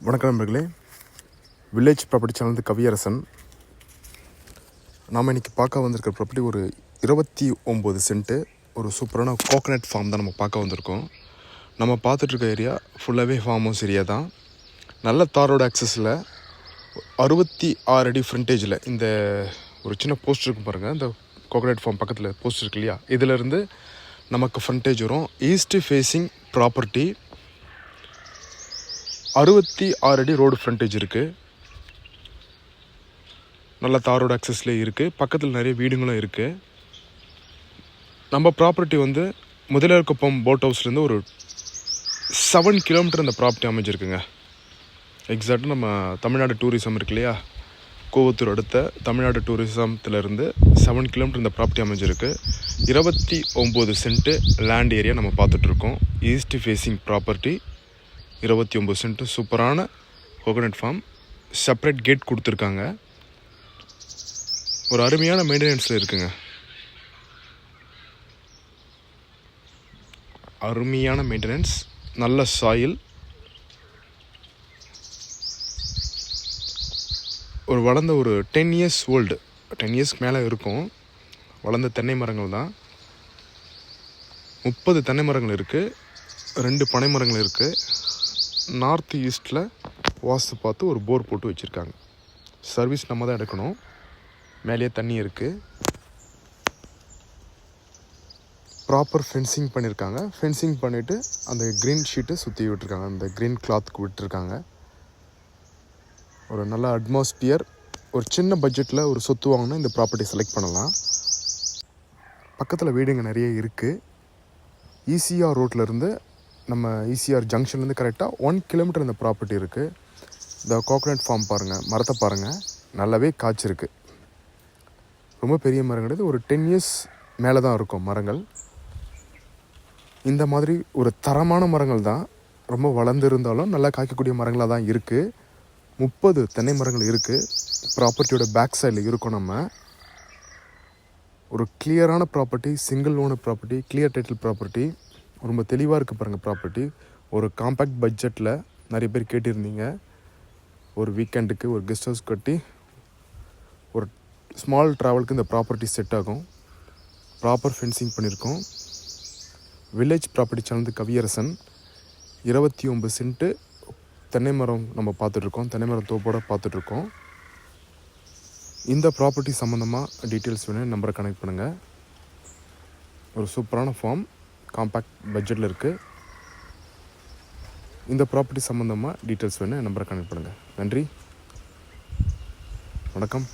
வணக்கம் நண்பர்களே. Village property channel Kaviyarasan. நாம் இன்றைக்கி பார்க்க வந்திருக்கிற ப்ராப்பர்ட்டி ஒரு 29 சென்ட்டு ஒரு சூப்பரான கோகனட் ஃபார்ம் தான் நம்ம பார்க்க வந்திருக்கோம். நம்ம பார்த்துட்ருக்க ஏரியா ஃபுல்லாகவே ஃபார்ம் ஹவுஸ் ஏரியா தான். நல்ல தாரோட ஆக்சஸில் 66 அடி ஃப்ரண்டேஜில் இந்த ஒரு சின்ன போஸ்ட் இருக்கும் பாருங்கள். இந்த கோகனட் ஃபார்ம் பக்கத்தில் போஸ்ட் இருக்கு இல்லையா, இதிலேருந்து நமக்கு ஃப்ரண்டேஜ் வரும். ஈஸ்ட் ஃபேஸிங் ப்ராப்பர்ட்டி, 66 அடி ரோடு ஃப்ரண்டேஜ் இருக்குது. நல்ல தாரோட ஆக்சஸ்லேயே இருக்குது. பக்கத்தில் நிறைய வீடுங்களும் இருக்குது. நம்ம ப்ராப்பர்ட்டி வந்து முதலியார்குப்பம் போட் ஹவுஸ்லேருந்து ஒரு 7 கிலோமீட்டர் இந்த ப்ராப்பர்ட்டி அமைஞ்சிருக்குங்க. எக்ஸாக்டாக நம்ம தமிழ்நாடு டூரிசம் இருக்கு இல்லையா, கோவத்தூர் அடுத்த தமிழ்நாடு டூரிசத்துலேருந்து 7 கிலோமீட்டர் இந்த ப்ராப்பர்ட்டி அமைஞ்சிருக்கு. 29 சென்ட்டு லேண்ட் ஏரியா நம்ம பார்த்துட்ருக்கோம். ஈஸ்ட் ஃபேஸிங் ப்ராப்பர்ட்டி, 29 சென்ட்டு சூப்பரான கோகனட் ஃபார்ம். செப்பரேட் கேட் கொடுத்துருக்காங்க. ஒரு அருமையான மெயின்டெனன்ஸில் இருக்குங்க. அருமையான மெயின்டெனன்ஸ், நல்ல சாயில், ஒரு வளர்ந்த ஒரு 10 இயர்ஸ் ஓல்டு, 10 இயர்ஸ்க்கு மேலே இருக்கும். வளர்ந்த தென்னை மரங்கள் தான். 30 தென்னை மரங்கள் இருக்குது, 2 பனை மரங்கள் இருக்குது. நார்த் ஈஸ்ட்டில் வாஸ்து பார்த்து ஒரு போர் போட்டு வச்சுருக்காங்க. சர்வீஸ் நம்ம தான் எடுக்கணும். மேலேயே தண்ணி இருக்குது. ப்ராப்பர் ஃபென்சிங் பண்ணியிருக்காங்க. ஃபென்சிங் பண்ணிவிட்டு அந்த க்ரீன் ஷீட்டை சுற்றி விட்டுருக்காங்க. அந்த க்ரீன் கிளாத்துக்கு விட்டுருக்காங்க. ஒரு நல்ல அட்மாஸ்பியர். ஒரு சின்ன பட்ஜெட்டில் ஒரு சொத்து வாங்கினா இந்த ப்ராப்பர்ட்டி செலக்ட் பண்ணலாம். பக்கத்தில் வீடுங்க நிறைய இருக்குது. ஈசிஆர் ரோட்லேருந்து, நம்ம ஈசிஆர் ஜங்ஷன்லேருந்து கரெக்டாக 1 கிலோமீட்டர் இந்த ப்ராப்பர்ட்டி இருக்குது. இந்த கோகனட் ஃபார்ம் பாருங்கள், மரத்தை பாருங்கள், நல்லாவே காய்ச்சிருக்கு. ரொம்ப பெரிய மரம் கிடையாது, ஒரு 10 இயர்ஸ் மேலே தான் இருக்கும் மரங்கள். இந்த மாதிரி ஒரு தரமான மரங்கள் தான். ரொம்ப வளர்ந்துருந்தாலும் நல்லா காய்க்கக்கூடிய மரங்களாக தான் இருக்குது. 30 தென்னை மரங்கள் இருக்குது. ப்ராப்பர்ட்டியோட பேக் சைடில் இருக்கும். நம்ம ஒரு கிளியரான property, single owner property, clear title property. ரொம்ப தெளிவாக இருக்குது பாருங்கள் ப்ராப்பர்ட்டி. ஒரு காம்பேக்ட் பட்ஜெட்டில் நிறைய பேர் கேட்டிருந்தீங்க. ஒரு வீக்கெண்டுக்கு ஒரு கெஸ்ட் ஹவுஸ் கட்டி ஒரு ஸ்மால் ட்ராவலுக்கு இந்த ப்ராப்பர்ட்டி செட் ஆகும். ப்ராப்பர் ஃபென்சிங் பண்ணியிருக்கோம். Village property channel Kaviyarasan. 29 cent தென்னை மரம் நம்ம பார்த்துட்ருக்கோம். தென்னை மரம் தோப்போடு பார்த்துட்ருக்கோம். இந்த ப்ராப்பர்ட்டி சம்மந்தமாக டீட்டெயில்ஸ் வேணும், நம்பரை கனெக்ட் பண்ணுங்கள். ஒரு சூப்பரான ஃபார்ம், காம்பேக்ட் பட்ஜெட்டில் இருக்குது. இந்த ப்ராப்பர்ட்டி சம்மந்தமாக டீட்டெயில்ஸ் வேணும், நம்பரை கனெக்ட் பண்ணுங்கள். நன்றி, வணக்கம்.